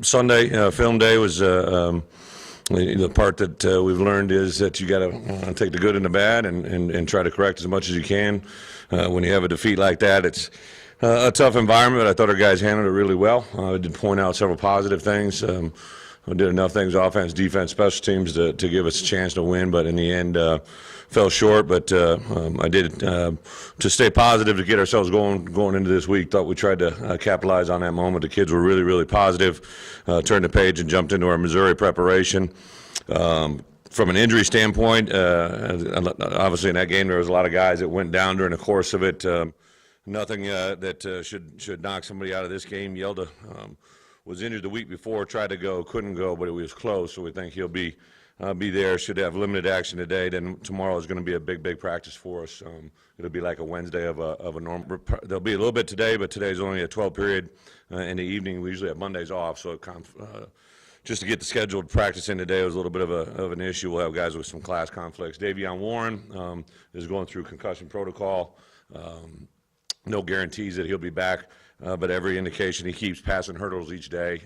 Sunday film day was the part that we've learned is that you got to take the good and the bad and try to correct as much as you can. When you have a defeat like that, it's a tough environment, but I thought our guys handled it really well. I did point out several positive things. We did enough things, offense, defense, special teams, to give us a chance to win, but in the end fell short. But I did to stay positive to get ourselves going into this week. Thought we tried to capitalize on that moment. The kids were really, really positive, turned the page and jumped into our Missouri preparation. From an injury standpoint, obviously in that game there was a lot of guys that went down during the course of it. Nothing that should knock somebody out of this game. Yelda was injured the week before, tried to go, couldn't go, but it was close. So we think he'll be there. Should have limited action today. Then tomorrow is going to be a big practice for us. It'll be like a Wednesday of a normal. There'll be a little bit today, but today's only a 12 period in the evening. We usually have Mondays off, so just to get the scheduled practice in today was a little bit of an issue. We'll have guys with some class conflicts. Davion Warren is going through concussion protocol. No guarantees that he'll be back, but every indication he keeps passing hurdles each day.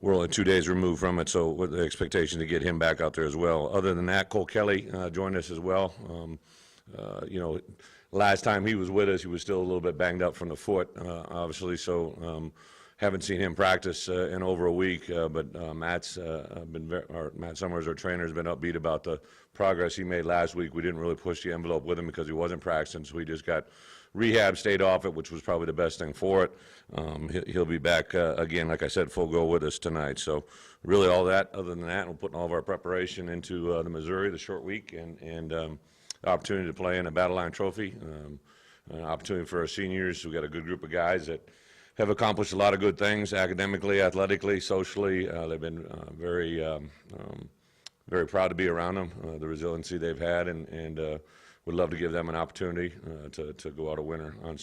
We're only 2 days removed from it, so with the expectation to get him back out there as well. Other than that, Cole Kelly joined us as well. Last time he was with us, he was still a little bit banged up from the foot, obviously, so haven't seen him practice in over a week, but Matt Summers, our trainer, has been upbeat about the progress he made last week. We didn't really push the envelope with him because he wasn't practicing, so he just got rehab, stayed off it, which was probably the best thing for it. He'll be back again, like I said, full go with us tonight. So really all that, other than that, we're putting all of our preparation into the Missouri, the short week, and opportunity to play in a Battle Line Trophy, an opportunity for our seniors. We've got a good group of guys that have accomplished a lot of good things academically, athletically, socially. They've been very proud to be around them, the resiliency they've had, and would love to give them an opportunity to go out a winner on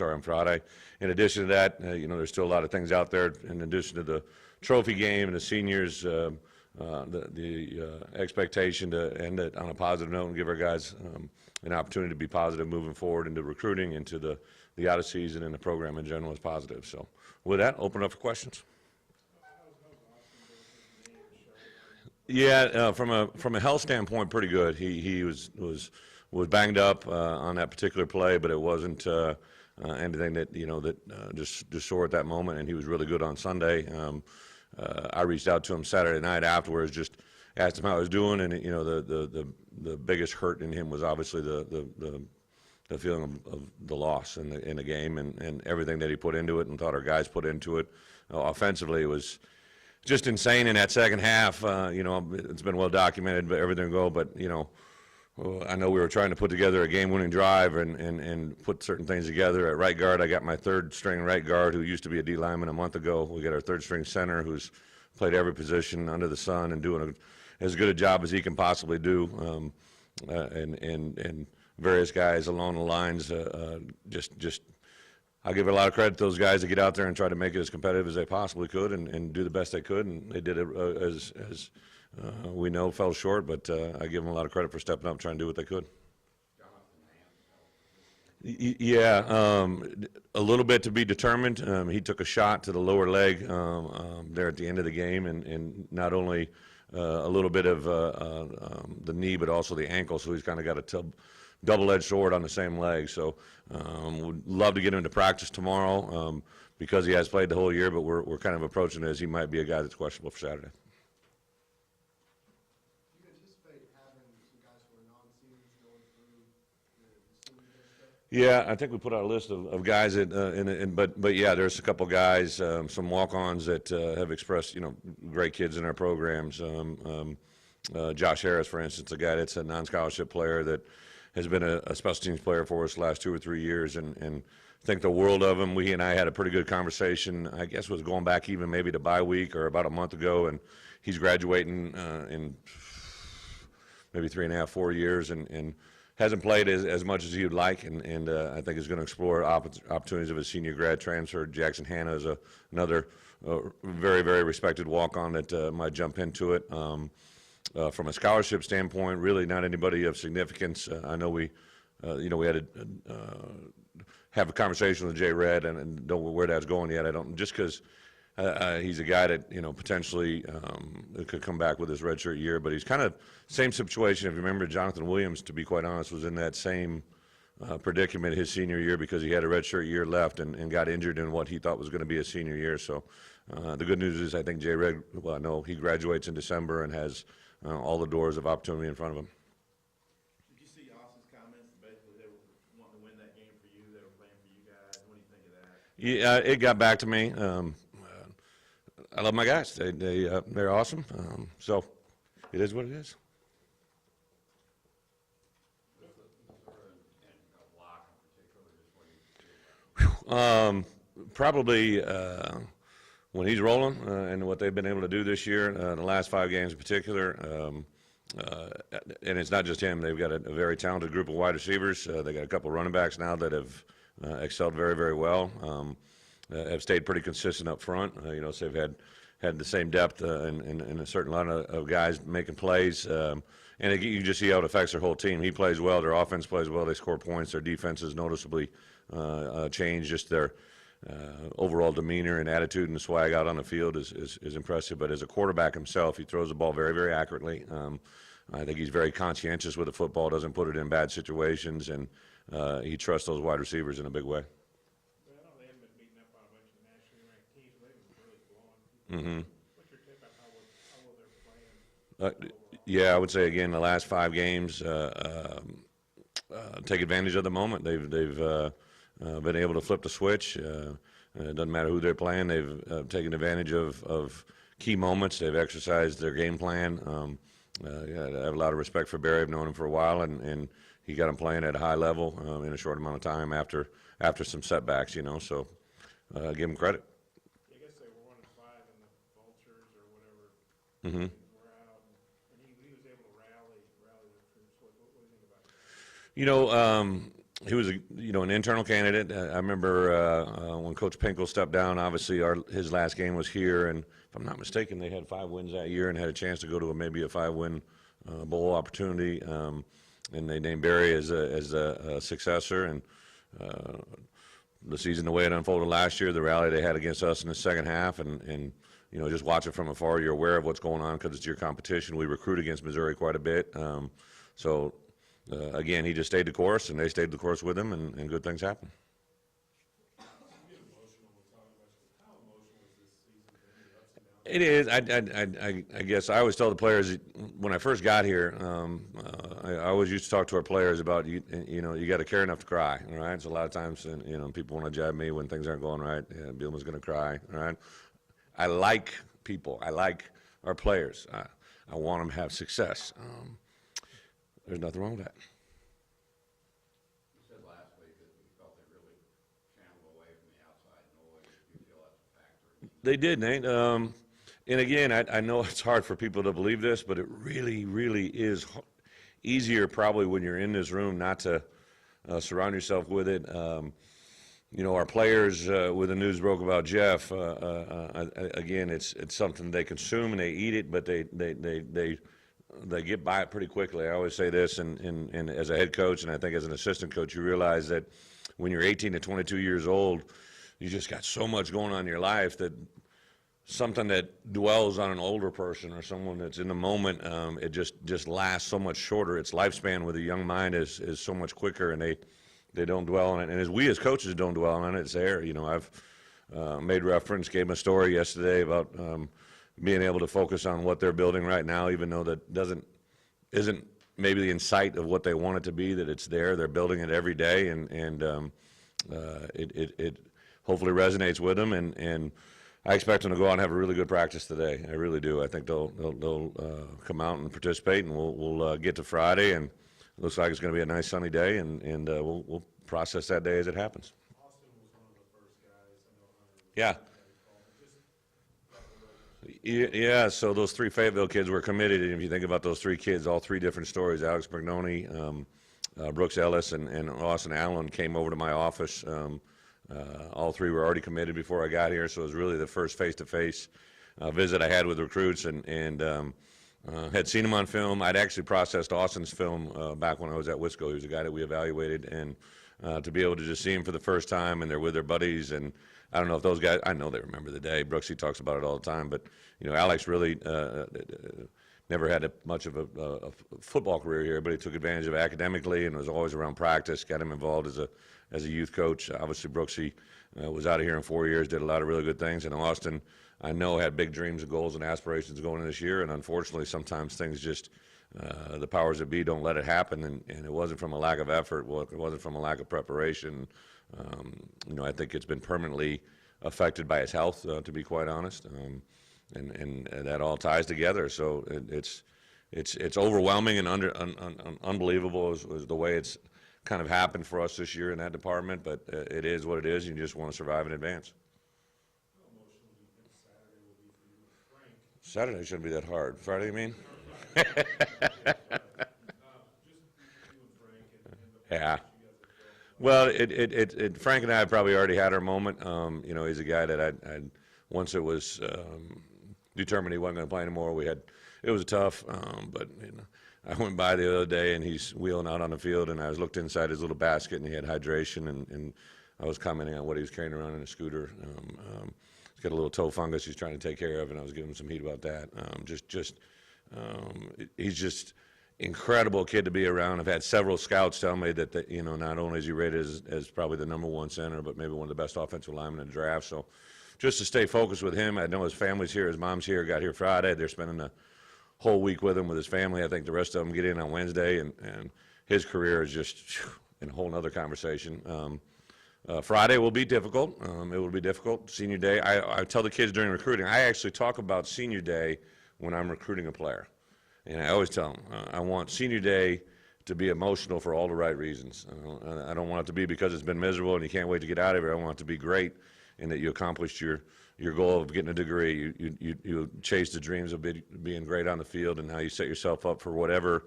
on Friday. In addition to that, there's still a lot of things out there. In addition to the trophy game and the seniors, the expectation to end it on a positive note and give our guys an opportunity to be positive moving forward into recruiting, into the out of season, and the program in general is positive. So with that, open it up for questions. Yeah, from a health standpoint, pretty good. He was banged up on that particular play, but it wasn't anything that just sore at that moment, and he was really good on Sunday. I reached out to him Saturday night afterwards, just asked him how he was doing, and the biggest hurt in him was obviously the feeling of the loss in the game and everything that he put into it and thought our guys put into it. Offensively, it was just insane in that second half. It's been well documented, but everything go. But I know we were trying to put together a game-winning drive and put certain things together. At right guard, I got my third-string right guard who used to be a D lineman a month ago. We got our third-string center who's played every position under the sun and doing as good a job as he can possibly do. And various guys along the lines, I'll give a lot of credit to those guys that get out there and try to make it as competitive as they possibly could and do the best they could, and they did it as we know fell short, but I give them a lot of credit for stepping up and trying to do what they could. Yeah, a little bit to be determined. He took a shot to the lower leg there at the end of the game, and not only a little bit of the knee, but also the ankle, so he's kind of got a double-edged sword on the same leg. So would love to get him to practice tomorrow because he has played the whole year, but we're kind of approaching it as he might be a guy that's questionable for Saturday. Do you anticipate having some guys who are non-seniors going through the senior stuff? Yeah, I think we put out a list of guys that, but yeah, there's a couple guys, some walk-ons that have expressed, great kids in our programs. Josh Harris, for instance, a guy that's a non-scholarship player that has been a special teams player for us the last 2 or 3 years, and think the world of him. He and I had a pretty good conversation. I guess was going back even maybe to bye week or about a month ago, and he's graduating in maybe 3.5, 4 years, and hasn't played as much as he would like, and I think is going to explore opportunities of a senior grad transfer. Jackson Hanna is another very, very respected walk-on that might jump into it. From a scholarship standpoint, really not anybody of significance. I know we had have a conversation with Jay Red, and don't know where that's going yet. I don't, just because he's a guy that, potentially could come back with his redshirt year, but he's kind of same situation. If you remember, Jonathan Williams, to be quite honest, was in that same predicament his senior year because he had a redshirt year left and got injured in what he thought was going to be a senior year. So the good news is I think Jay Red, well, no, he graduates in December and has all the doors of opportunity in front of him. Did you see Austin's comments? Basically, they were wanting to win that game for you. They were playing for you guys. What do you think of that? Yeah, it got back to me. I love my guys. They're awesome. So it is what it is. Probably when he's rolling and what they've been able to do this year, the last 5 games in particular. And it's not just him. They've got a very talented group of wide receivers. They got a couple running backs now that have excelled very, very well. Have stayed pretty consistent up front. So they've had the same depth in a certain line of guys making plays. And you just see how it affects their whole team. He plays well. Their offense plays well. They score points. Their defense has noticeably changed. Just their overall demeanor and attitude and swag out on the field is impressive. But as a quarterback himself, he throws the ball very, very accurately. I think he's very conscientious with the football, doesn't put it in bad situations, and he trusts those wide receivers in a big way. Well, I know they haven't been beating up on a bunch of nationally ranked teams, but they've been really blowing people. What's your take on how well they're playing? Yeah, I would say again the last 5 games take advantage of the moment. They've been able to flip the switch. It doesn't matter who they're playing. They've taken advantage of key moments. They've exercised their game plan. I have a lot of respect for Barry. I've known him for a while, and he got him playing at a high level in a short amount of time after some setbacks. So give him credit. I guess they were 1-5 in the Vultures or whatever. Were out, and he was able to rally the troops. What do you think about that? He was an internal candidate. I remember when Coach Pinkel stepped down. Obviously, his last game was here, and if I'm not mistaken, they had 5 wins that year and had a chance to go to maybe a 5-win bowl opportunity. And they named Barry as a successor. And the season, the way it unfolded last year, the rally they had against us in the second half, and just watch it from afar, you're aware of what's going on because it's your competition. We recruit against Missouri quite a bit, so. Again, he just stayed the course, and they stayed the course with him, and good things happen. It is. I guess I always tell the players when I first got here. I always used to talk to our players about you got to care enough to cry. All right. So a lot of times, people want to jab me when things aren't going right. Yeah, Bielema's going to cry. All right. I like people. I like our players. I want them to have success. There's nothing wrong with that. You said last week that you felt they really channeled away from the outside noise. Do you feel that's a factor? They did, Nate. And again, I know it's hard for people to believe this, but it really, really is easier probably when you're in this room not to surround yourself with it. Our players, with the news broke about Jeff, again, it's something they consume and they eat it, but they get by it pretty quickly. I always say this, and as a head coach, and I think as an assistant coach, you realize that when you're 18 to 22 years old, you just got so much going on in your life that something that dwells on an older person or someone that's in the moment, it just lasts so much shorter. Its lifespan with a young mind is so much quicker, and they don't dwell on it. And as we as coaches don't dwell on it, it's there. I've made reference, gave them a story yesterday about being able to focus on what they're building right now, even though that isn't maybe in sight of what they want it to be, that it's there. They're building it every day, and it hopefully resonates with them. And I expect them to go out and have a really good practice today. I really do. I think they'll come out and participate, and we'll get to Friday, and it looks like it's going to be a nice sunny day, and we'll process that day as it happens. Austin was one of the first guys. I know Hunter was Yeah. just Yeah, so those 3 Fayetteville kids were committed, and if you think about those 3 kids, all 3 different stories. Alex Brignoni, Brooks Ellis, and Austin Allen came over to my office. All 3 were already committed before I got here, so it was really the first face-to-face visit I had with recruits, and had seen him on film. I'd actually processed Austin's film back when I was at Wisco. He was a guy that we evaluated, and to be able to just see them for the first time and they're with their buddies. And I don't know if those guys, I know they remember the day. Brooksy talks about it all the time. But, you know, Alex really never had much of a football career here, but he took advantage of it academically and was always around practice, got him involved as a youth coach. Obviously, Brooksy was out of here in 4 years, did a lot of really good things. And Austin, I know, had big dreams and goals and aspirations going in this year, and unfortunately, sometimes things just, the powers that be don't let it happen, and it wasn't from a lack of effort, it wasn't from a lack of preparation. You know, I think it's been permanently affected by his health, to be quite honest, and that all ties together. So it's overwhelming and unbelievable is the way it's kind of happened for us this year in that department, but it is what it is. You just want to survive and advance. How emotional do you think Saturday will be for you and Frank? Saturday shouldn't be that hard. Friday, you mean? Just you and Frank and the Yeah. you guys have built. Well, Frank and I have probably already had our moment. You know, he's a guy that I'd once it was determined he wasn't going to play anymore. It was tough, but you know, I went by the other day and he's wheeling out on the field, and I was looked inside his little basket and he had hydration, and I was commenting on what he was carrying around in a scooter. He's got a little toe fungus he's trying to take care of, and I was giving him some heat about that. He's just incredible kid to be around. I've had several scouts tell me that you know, not only is he rated as probably the #1 center, but maybe one of the best offensive linemen in the draft. So just to stay focused with him, I know his family's here, his mom's here, got here Friday. They're spending the whole week with him, with his family. I think the rest of them get in on Wednesday, and his career is just in a whole nother conversation. Friday will be difficult. It will be difficult. Senior day, I tell the kids during recruiting, I actually talk about senior day when I'm recruiting a player. And I always tell them, I want senior day to be emotional for all the right reasons. I don't want it to be because it's been miserable and you can't wait to get out of here. I want it to be great and that you accomplished your goal of getting a degree. You chase the dreams of being great on the field, and how you set yourself up for whatever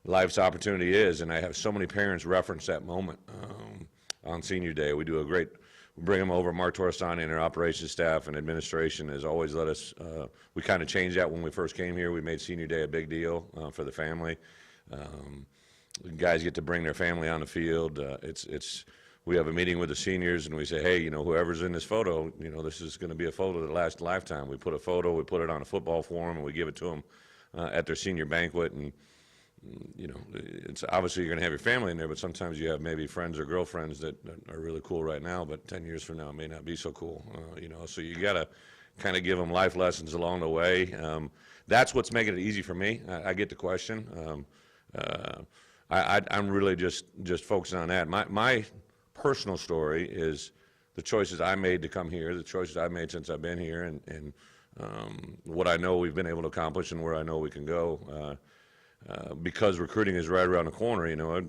life's opportunity is. And I have so many parents reference that moment on senior day. We bring them over. Mark Torresani and our operations staff and administration has always let us, we kind of changed that when we first came here. We made senior day a big deal for the family. Guys get to bring their family on the field. We have a meeting with the seniors and we say, hey, you know, whoever's in this photo, you know, this is going to be a photo that lasts a lifetime. We put a photo, we put it on a football form, and we give it to them at their senior banquet. And you know, it's obviously you're going to have your family in there, but sometimes you have maybe friends or girlfriends that are really cool right now, but 10 years from now it may not be so cool, you know, so you got to kind of give them life lessons along the way. That's what's making it easy for me. I get the question. I'm really just focusing on that. My personal story is the choices I made to come here, the choices I've made since I've been here, and what I know we've been able to accomplish and where I know we can go. Because recruiting is right around the corner, you know, I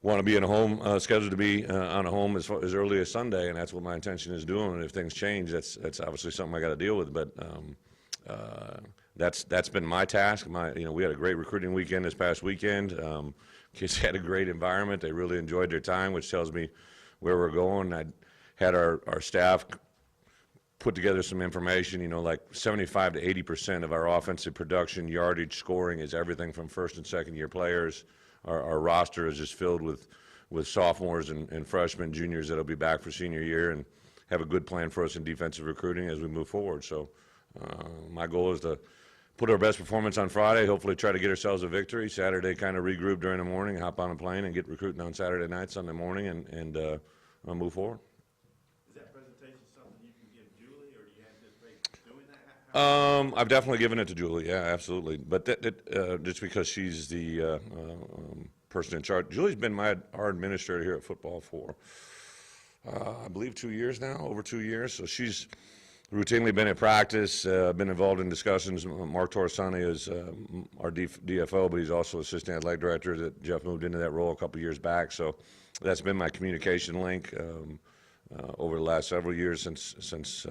want to be in a home, scheduled to be on a home as early as Sunday, and that's what my intention is doing. And if things change, that's obviously something I got to deal with. But that's been my task. You know, we had a great recruiting weekend this past weekend. Kids had a great environment. They really enjoyed their time, which tells me where we're going. I had our staff put together some information, you know, like 75 to 80% of our offensive production, yardage, scoring is everything from first and second year players. Our roster is just filled with sophomores and freshmen, juniors that'll be back for senior year, and have a good plan for us in defensive recruiting as we move forward. So my goal is to put our best performance on Friday, hopefully try to get ourselves a victory. Saturday, kind of regroup during the morning, hop on a plane and get recruiting on Saturday night, Sunday morning, and move forward. Is that presentation something you can give Julie, or do you anticipate doing that? I've definitely given it to Julie. Yeah, absolutely. But just because she's the person in charge. Julie's been our administrator here at football for, I believe, 2 years now, over 2 years. So she's routinely been at practice, been involved in discussions. Mark Torresani is our DFO, but he's also assistant athletic director. That Jeff moved into that role a couple years back. So that's been my communication link over the last several years since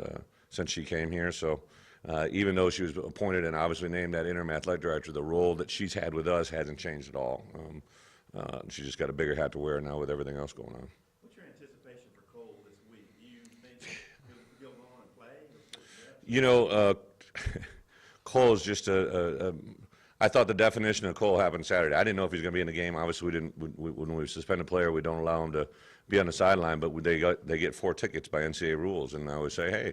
she came here. So even though she was appointed and obviously named that interim athletic director, the role that she's had with us hasn't changed at all. She's just got a bigger hat to wear now with everything else going on. What's your anticipation for Cole this week? Do you think he'll go on and play? You know, Cole is just I thought the definition of Cole happened Saturday. I didn't know if he's going to be in the game. Obviously, we didn't. When we suspend a player, we don't allow him to be on the sideline. But they get 4 tickets by NCAA rules, and I always say, hey,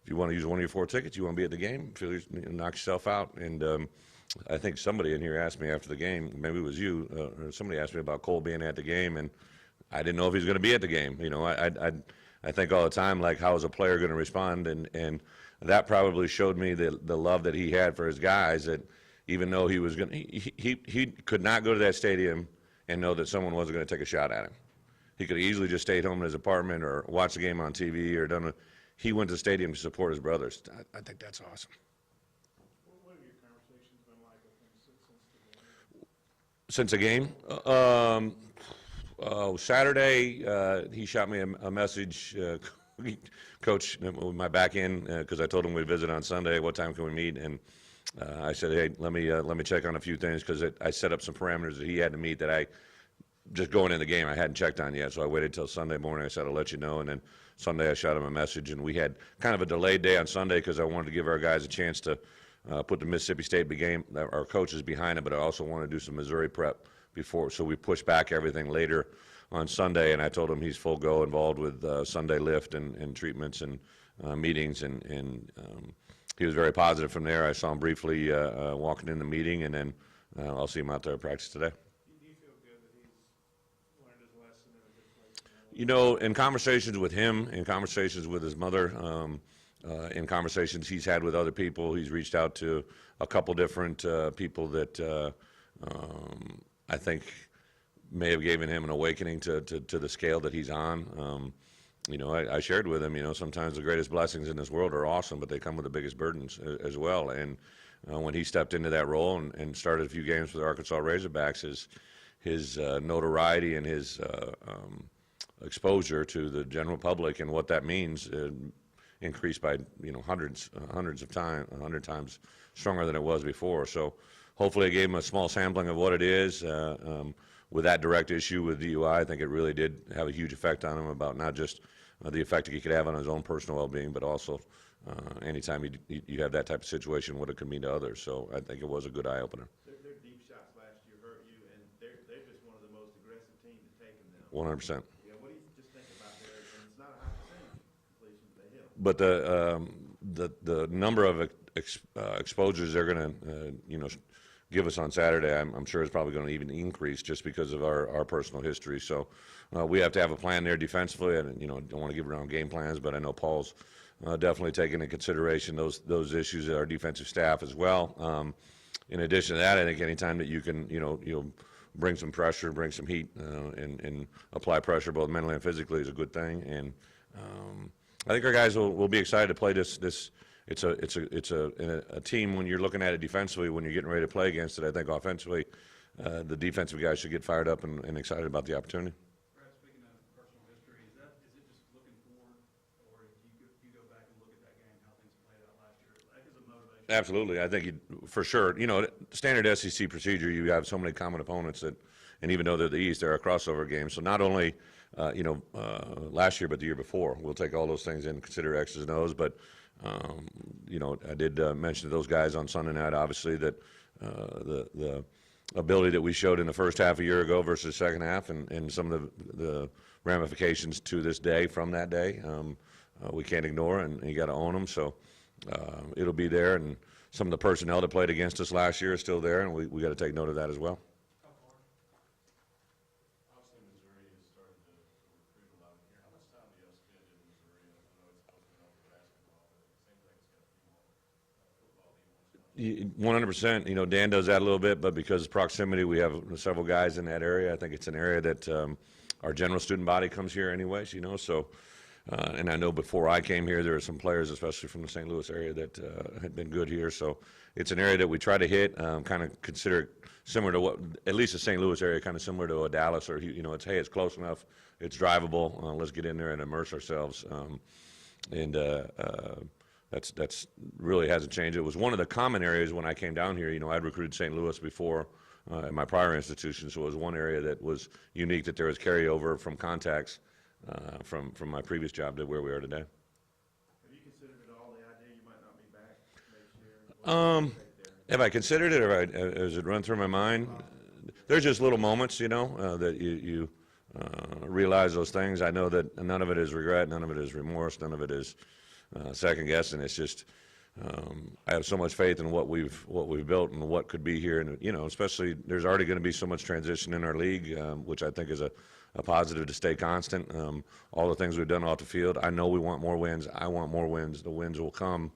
if you want to use one of your 4 tickets, you want to be at the game, knock yourself out. And I think somebody in here asked me after the game, maybe it was you, or somebody asked me about Cole being at the game, and I didn't know if he was going to be at the game. You know, I think all the time, like, how is a player going to respond? And that probably showed me the love that he had for his guys, that even though he was going he could not go to that stadium and know that someone wasn't going to take a shot at him. He could have easily just stayed home in his apartment or watched the game on TV or he went to the stadium to support his brothers. I think that's awesome. What have your conversations been like with him since the game? Since the game? Saturday, he shot me a message, Coach, with my back end, because I told him we'd visit on Sunday. What time can we meet? And I said, hey, let me check on a few things, because I set up some parameters that he had to meet that I, just going in the game, I hadn't checked on yet. So I waited till Sunday morning. I said, I'll let you know. And then Sunday I shot him a message, and we had kind of a delayed day on Sunday because I wanted to give our guys a chance to put the Mississippi State game, our coaches behind it, but I also wanted to do some Missouri prep before. So we pushed back everything later on Sunday, and I told him he's full go involved with Sunday lift and treatments and meetings, and he was very positive from there. I saw him briefly walking in the meeting, and then I'll see him out there at practice today. Do you feel good that he's learned his lesson in a good place? You know, in conversations with him, in conversations with his mother, in conversations he's had with other people, he's reached out to a couple different people that I think may have given him an awakening to the scale that he's on. You know, I shared with him, you know, sometimes the greatest blessings in this world are awesome, but they come with the biggest burdens as well. And when he stepped into that role and started a few games for the Arkansas Razorbacks, his notoriety and his exposure to the general public and what that means increased by, you know, hundreds of times, 100 times stronger than it was before. So hopefully I gave him a small sampling of what it is. With that direct issue with DUI, I think it really did have a huge effect on him, about not just the effect that he could have on his own personal well-being, but also anytime you have that type of situation, what it could mean to others. So I think it was a good eye-opener. Their deep shots last year hurt you, and they're just one of the most aggressive teams to take them. 100%. Yeah, what do you just think about theirs? And it's not a high percentage completion, but they hit them. But the number of exposures they're going to, you know, give us on Saturday, I'm sure is probably going to even increase just because of our personal history. So we have to have a plan there defensively. And, you know, don't want to give around game plans, but I know Paul's definitely taking into consideration those issues at our defensive staff as well. In addition to that, I think anytime that you can, you know, bring some pressure, bring some heat, and apply pressure both mentally and physically is a good thing. And I think our guys will be excited to play this. It's a team, when you're looking at it defensively, when you're getting ready to play against it. I think offensively, the defensive guys should get fired up and excited about the opportunity. Brad, speaking of personal history, is it just looking forward, or do you go back and look at that game, how things played out last year, like as a motivation? Absolutely, I think for sure. You know, standard SEC procedure, you have so many common opponents that, and even though they're the East, they're a crossover game. So not only last year, but the year before, we'll take all those things in, consider X's and O's, but. You know, I did mention to those guys on Sunday night, obviously, that the ability that we showed in the first half a year ago versus the second half, and some of the ramifications to this day from that day, we can't ignore, and you got to own them. So it'll be there, and some of the personnel that played against us last year is still there, and we got to take note of that as well. Obviously, Missouri has started to recruit a lot here. How much time do you all spend in Missouri? I know it's open up for basketball, but it seems like it's got a few more football that you want to spend. 100%. You know, Dan does that a little bit, but because of proximity, we have several guys in that area. I think it's an area that our general student body comes here anyways, you know. So, and I know before I came here, there were some players, especially from the St. Louis area, that had been good here. So it's an area that we try to hit, kind of consider it similar to what, at least the St. Louis area, kind of similar to a Dallas, or, you know, it's close enough, it's drivable. Let's get in there and immerse ourselves. That's really hasn't changed. It was one of the common areas when I came down here. You know, I'd recruited St. Louis before at my prior institution, so it was one area that was unique, that there was carryover from contacts from my previous job to where we are today. Have you considered at all the idea you might not be back next year? Have I considered it, or has it run through my mind? There's just little moments, you know, that you realize those things. I know that none of it is regret, none of it is remorse, none of it is second guessing. It's just I have so much faith in what we've built and what could be here, and you know, especially there's already going to be so much transition in our league, which I think is a positive to stay constant. All the things we've done off the field, I know we want more wins. I want more wins. The wins will come.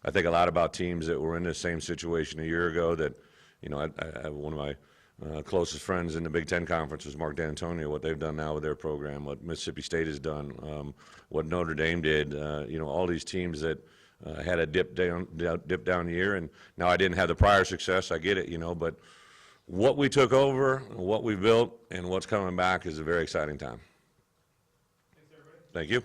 I think a lot about teams that were in the same situation a year ago that, you know, I have one of my closest friends in the Big Ten Conference was Mark D'Antonio, what they've done now with their program, what Mississippi State has done, what Notre Dame did, you know, all these teams that had a dip down year, and now I didn't have the prior success, I get it, you know, but what we took over, what we built, and what's coming back is a very exciting time. Thank you.